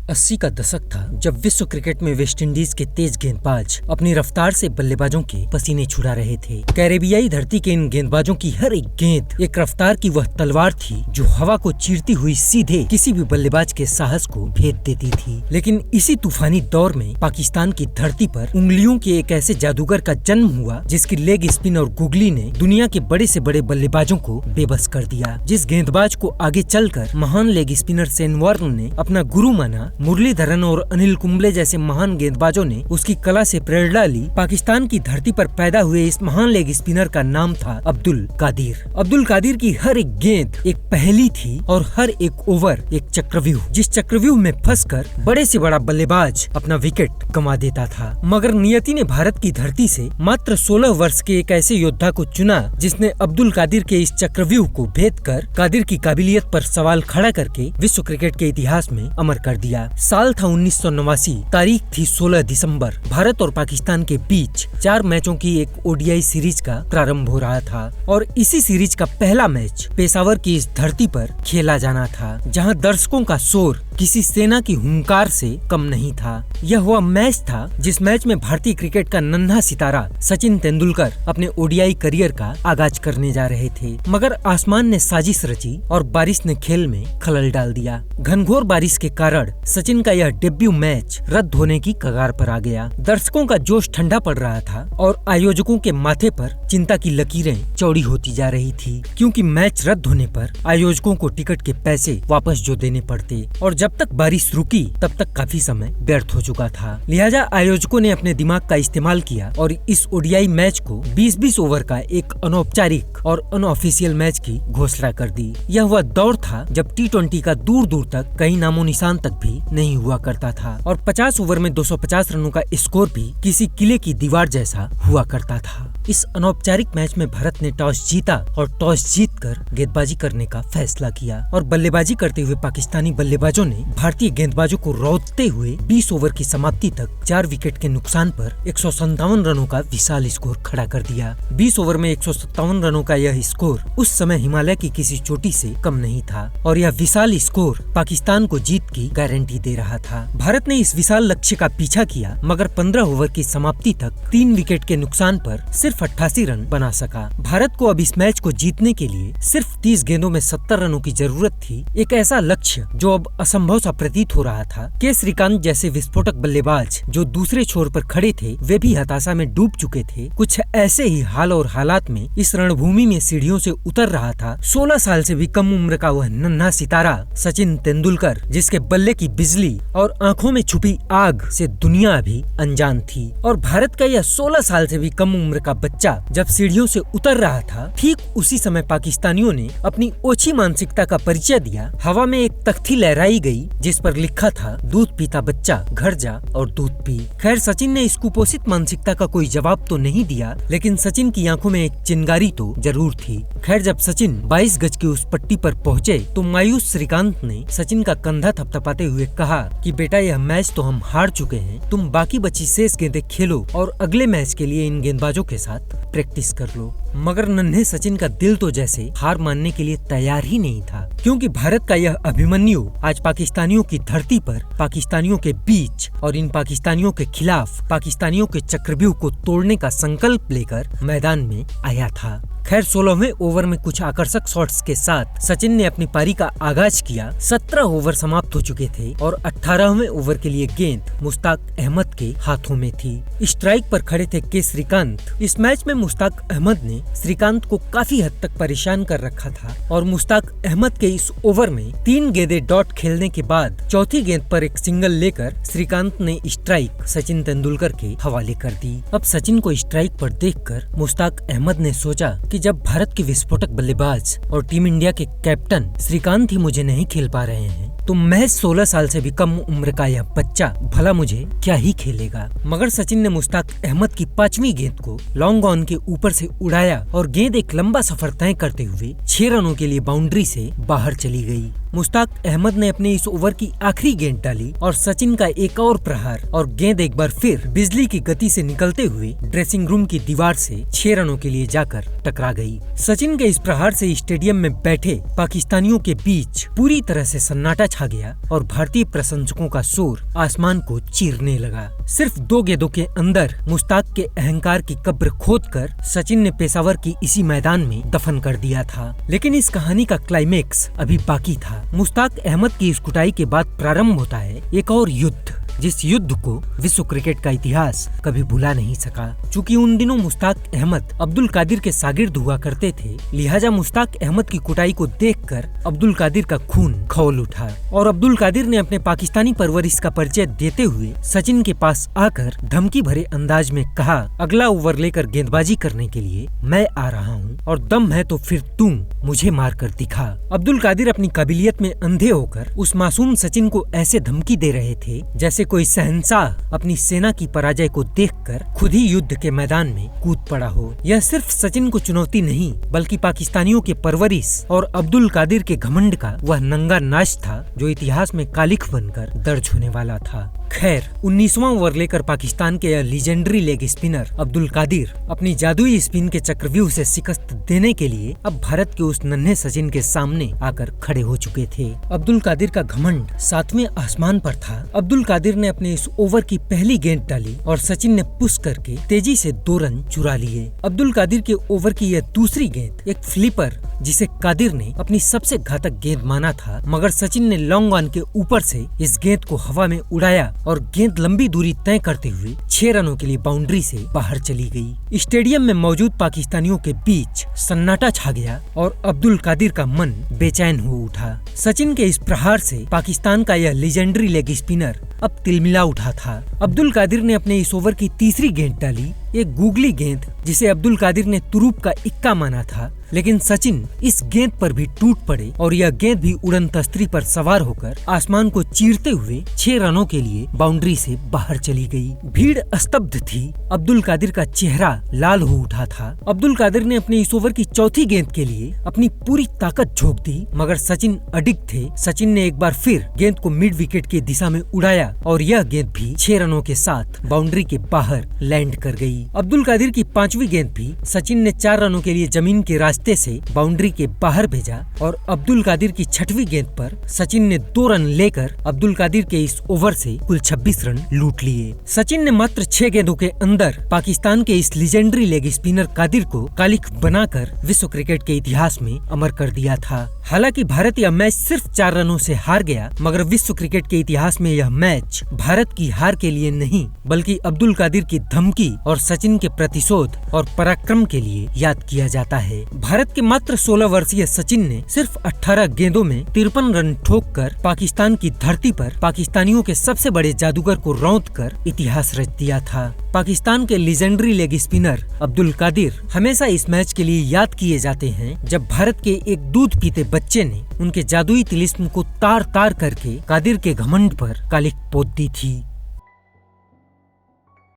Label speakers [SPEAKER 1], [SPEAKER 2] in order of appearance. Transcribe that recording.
[SPEAKER 1] 80 का दशक था जब विश्व क्रिकेट में वेस्टइंडीज के तेज गेंदबाज अपनी रफ्तार से बल्लेबाजों के पसीने छुड़ा रहे थे। कैरेबियाई धरती के इन गेंदबाजों की हर एक गेंद एक रफ्तार की वह तलवार थी जो हवा को चीरती हुई सीधे किसी भी बल्लेबाज के साहस को भेद देती थी। लेकिन इसी तूफानी दौर में पाकिस्तान की धरती पर उंगलियों के एक ऐसे जादूगर का जन्म हुआ जिसकी लेग स्पिन और गुगली ने दुनिया के बड़े से बड़े बल्लेबाजों को बेबस कर दिया। जिस गेंदबाज को आगे चलकर महान लेग स्पिनर शेन वार्न ने अपना गुरु माना, मुरलीधरन और अनिल कुंबले जैसे महान गेंदबाजों ने उसकी कला से प्रेरणा ली। पाकिस्तान की धरती पर पैदा हुए इस महान लेग स्पिनर का नाम था अब्दुल कादिर। अब्दुल कादिर की हर एक गेंद एक पहेली थी और हर एक ओवर एक चक्रव्यूह, जिस चक्रव्यूह में फंसकर बड़े से बड़ा बल्लेबाज अपना विकेट गंवा देता था। मगर नियति ने भारत की धरती से मात्र 16 वर्ष के एक ऐसे योद्धा को चुना जिसने अब्दुल कादिर के इस चक्रव्यूह को भेद कर कादिर की काबिलियत पर सवाल खड़ा करके विश्व क्रिकेट के इतिहास में अमर कर दिया। साल था 1989, तारीख थी 16 दिसंबर। भारत और पाकिस्तान के बीच 4 मैचों की एक ओडीआई सीरीज का प्रारंभ हो रहा था और इसी सीरीज का पहला मैच पेशावर की इस धरती पर खेला जाना था, जहां दर्शकों का शोर किसी सेना की हुंकार से कम नहीं था। यह वह मैच था जिस मैच में भारतीय क्रिकेट का नन्हा सितारा सचिन तेंदुलकर अपने ओडीआई करियर का आगाज करने जा रहे थे। मगर आसमान ने साजिश रची और बारिश ने खेल में खलल डाल दिया। घनघोर बारिश के कारण सचिन का यह डेब्यू मैच रद्द होने की कगार पर आ गया। दर्शकों का जोश ठंडा पड़ रहा था और आयोजकों के माथे पर चिंता की लकीरें चौड़ी होती जा रही थी, क्योंकि मैच रद्द होने पर आयोजकों को टिकट के पैसे वापस जो देने पड़ते और जब तक बारिश रुकी तब तक काफी समय व्यर्थ हो चुका था। लिहाजा आयोजकों ने अपने दिमाग का इस्तेमाल किया और इस ओडीआई मैच को 20-20 ओवर का एक अनौपचारिक और अनऑफिशियल मैच की घोषणा कर दी। यह वह दौर था जब टी20 का दूर दूर तक कहीं नामो निशान तक भी नहीं हुआ करता था और 50 ओवर में 250 रनों का स्कोर भी किसी किले की दीवार जैसा हुआ करता था। इस अनौपचारिक मैच में भारत ने टॉस जीता और टॉस जीतकर गेंदबाजी करने का फैसला किया और बल्लेबाजी करते हुए पाकिस्तानी बल्लेबाजों ने भारतीय गेंदबाजों को रौंदते हुए 20 ओवर की समाप्ति तक 4 विकेट के नुकसान पर 157 रनों का विशाल स्कोर खड़ा कर दिया। 20 ओवर में 157 रनों का यह स्कोर उस समय हिमालय की किसी चोटी से कम नहीं था और यह विशाल स्कोर पाकिस्तान को जीत की गारंटी दे रहा था। भारत ने इस विशाल लक्ष्य का पीछा किया मगर 15 ओवर की समाप्ति तक 3 विकेट के नुकसान पर सिर्फ 88 रन बना सका। भारत को अब इस मैच को जीतने के लिए सिर्फ 30 गेंदों में 70 रनों की जरूरत थी। एक ऐसा लक्ष्य जो अब असंभव सा प्रतीत हो रहा था। के श्रीकांत जैसे विस्फोटक बल्लेबाज जो दूसरे छोर पर खड़े थे वे भी हताशा में डूब चुके थे। कुछ ऐसे ही हाल और हालात में इस रणभूमि में सीढ़ियों से उतर रहा था 16 साल से भी कम उम्र का वह नन्हा सितारा सचिन तेंदुलकर, जिसके बल्ले की बिजली और आंखों में छुपी आग से दुनिया अभी अनजान थी। और भारत का यह 16 साल से भी कम उम्र का बच्चा जब सीढ़ियों से उतर रहा था, ठीक उसी समय पाकिस्तानियों ने अपनी ओछी मानसिकता का परिचय दिया। हवा में एक तख्ती लहराई गई जिस पर लिखा था, दूध पीता बच्चा घर जा और दूध पी। खैर, सचिन ने इस कुपोषित मानसिकता का कोई जवाब तो नहीं दिया, लेकिन सचिन की आंखों में एक चिंगारी तो जरूर थी। खैर, जब सचिन 22 गज की उस पट्टी पर पहुँचे तो मायूस श्रीकांत ने सचिन का कंधा थपथपाते हुए कहा कि बेटा, यह मैच तो हम हार चुके हैं, तुम बाकी बची शेष गेंदें खेलो और अगले मैच के लिए इन गेंदबाजों के साथ प्रैक्टिस कर लो। मगर नन्हे सचिन का दिल तो जैसे हार मानने के लिए तैयार ही नहीं था, क्योंकि भारत का यह अभिमन्यु आज पाकिस्तानियों की धरती पर, पाकिस्तानियों के बीच और इन पाकिस्तानियों के खिलाफ पाकिस्तानियों के चक्रव्यूह को तोड़ने का संकल्प लेकर मैदान में आया था। खैर, 16वें ओवर में कुछ आकर्षक शॉट्स के साथ सचिन ने अपनी पारी का आगाज किया। 17 ओवर समाप्त हो चुके थे और 18वें ओवर के लिए गेंद मुश्ताक अहमद के हाथों में थी। स्ट्राइक पर खड़े थे के श्रीकांत। इस मैच में मुश्ताक अहमद ने श्रीकांत को काफी हद तक परेशान कर रखा था और मुश्ताक अहमद के इस ओवर में 3 गेंदें डॉट खेलने के बाद चौथी गेंद पर एक सिंगल लेकर श्रीकांत ने स्ट्राइक सचिन तेंदुलकर के हवाले कर दी। अब सचिन को स्ट्राइक पर देखकर मुश्ताक अहमद ने सोचा कि जब भारत के विस्फोटक बल्लेबाज और टीम इंडिया के कैप्टन श्रीकांत ही मुझे नहीं खेल पा रहे हैं तो महज 16 साल से भी कम उम्र का यह बच्चा भला मुझे क्या ही खेलेगा। मगर सचिन ने मुश्ताक अहमद की 5वीं गेंद को लॉन्ग ऑन के ऊपर से उड़ाया और गेंद एक लंबा सफर तय करते हुए 6 रनों के लिए बाउंड्री से बाहर चली गई। मुश्ताक अहमद ने अपने इस ओवर की आखिरी गेंद डाली और सचिन का एक और प्रहार और गेंद एक बार फिर बिजली की गति से निकलते हुए ड्रेसिंग रूम की दीवार से 6 रनों के लिए जाकर टकरा गई। सचिन के इस प्रहार से स्टेडियम में बैठे पाकिस्तानियों के बीच पूरी तरह से सन्नाटा छा गया और भारतीय प्रशंसकों का शोर आसमान को चीरने लगा। सिर्फ 2 गेंदों के अंदर मुश्ताक के अहंकार की कब्र खोदकर सचिन ने पेशावर की इसी मैदान में दफन कर दिया था। लेकिन इस कहानी का क्लाइमेक्स अभी बाकी था। मुश्ताक अहमद की इस कुटाई के बाद प्रारंभ होता है एक और युद्ध, जिस युद्ध को विश्व क्रिकेट का इतिहास कभी भुला नहीं सका। चूंकि उन दिनों मुश्ताक अहमद अब्दुल कादिर के शागिर्द हुआ करते थे, लिहाजा मुश्ताक अहमद की कुटाई को देखकर अब्दुल कादिर का खून खौल उठा और अब्दुल कादिर ने अपने पाकिस्तानी परवरिश का परिचय देते हुए सचिन के पास आकर धमकी भरे अंदाज में कहा, अगला ओवर लेकर गेंदबाजी करने के लिए मैं आ रहा हूँ और दम है तो फिर तुम मुझे मार कर दिखा। अब्दुल कादिर अपनी काबिलियत में अंधे होकर उस मासूम सचिन को ऐसे धमकी दे रहे थे जैसे कोई शहंशाह अपनी सेना की पराजय को देखकर खुद ही युद्ध के मैदान में कूद पड़ा हो। यह सिर्फ सचिन को चुनौती नहीं बल्कि पाकिस्तानियों के परवरिश और अब्दुल कादिर के घमंड का वह नंगा नाच था जो इतिहास में कालिख बनकर दर्ज होने वाला था। खैर 19वां ओवर लेकर पाकिस्तान के legendary leg spinner Abdul Qadir अपनी जादुई स्पिन के चक्रव्यूह से शिकस्त देने के लिए अब भारत के उस नन्हे सचिन के सामने आकर खड़े हो चुके थे। अब्दुल कादिर का घमंड 7वें आसमान पर था। अब्दुल कादिर ने अपने इस ओवर की पहली गेंद डाली और सचिन ने पुश करके तेजी से 2 रन चुरा लिए। अब्दुल कादिर के ओवर की यह दूसरी गेंद एक फ्लिपर जिसे कादिर ने अपनी सबसे घातक गेंद माना था, मगर सचिन ने लॉन्ग ऑन के ऊपर से इस गेंद को हवा में उड़ाया और गेंद लंबी दूरी तय करते हुए 6 रनों के लिए बाउंड्री से बाहर चली गई। स्टेडियम में मौजूद पाकिस्तानियों के बीच सन्नाटा छा गया और अब्दुल कादिर का मन बेचैन हो उठा। सचिन के इस प्रहार से पाकिस्तान का यह लीजेंडरी लेग स्पिनर अब तिलमिला उठा था। अब्दुल कादिर ने अपने इस ओवर की तीसरी गेंद डाली, एक गूगली गेंद जिसे अब्दुल कादिर ने तुरूप का इक्का माना था, लेकिन सचिन इस गेंद पर भी टूट पड़े और यह गेंद भी उड़न तस्तरी पर सवार होकर आसमान को चीरते हुए 6 रनों के लिए बाउंड्री से बाहर चली गई। भीड़ स्तब्ध थी। अब्दुल कादिर का चेहरा लाल हो उठा था। अब्दुल कादिर ने अपने इस ओवर की चौथी गेंद के लिए अपनी पूरी ताकत झोंक दी, मगर सचिन अडिग थे। सचिन ने एक बार फिर गेंद को मिड विकेट की दिशा में उड़ाया और यह गेंद भी 6 रनों के साथ बाउंड्री के बाहर लैंड कर गई। अब्दुल कादिर की 5वीं गेंद भी सचिन ने 4 रनों के लिए जमीन के रास्ते से बाउंड्री के बाहर भेजा और अब्दुल कादिर की 6वीं गेंद पर सचिन ने 2 रन लेकर अब्दुल कादिर के इस ओवर से कुल 26 रन लूट लिए। सचिन ने मात्र 6 गेंदों के अंदर पाकिस्तान के इस लीजेंडरी लेग स्पिनर कादिर को कालिख बनाकर विश्व क्रिकेट के इतिहास में अमर कर दिया था। हालांकि भारत यह मैच सिर्फ 4 रनों से हार गया, मगर विश्व क्रिकेट के इतिहास में यह मैच भारत की हार के लिए नहीं बल्कि अब्दुल कादिर की धमकी और सचिन के प्रतिशोध और पराक्रम के लिए याद किया जाता है। भारत के मात्र 16 वर्षीय सचिन ने सिर्फ 18 गेंदों में 53 रन ठोककर पाकिस्तान की धरती पर पाकिस्तानियों के सबसे बड़े जादूगर को रौंद कर इतिहास रच दिया था। पाकिस्तान के legendary leg spinner Abdul Qadir हमेशा इस मैच के लिए याद किए जाते हैं, जब भारत के एक दूध पीते बच्चे ने उनके जादुई तिलिस्म को तार तार करके कादिर के घमंड पर कालिख पोत दी थी।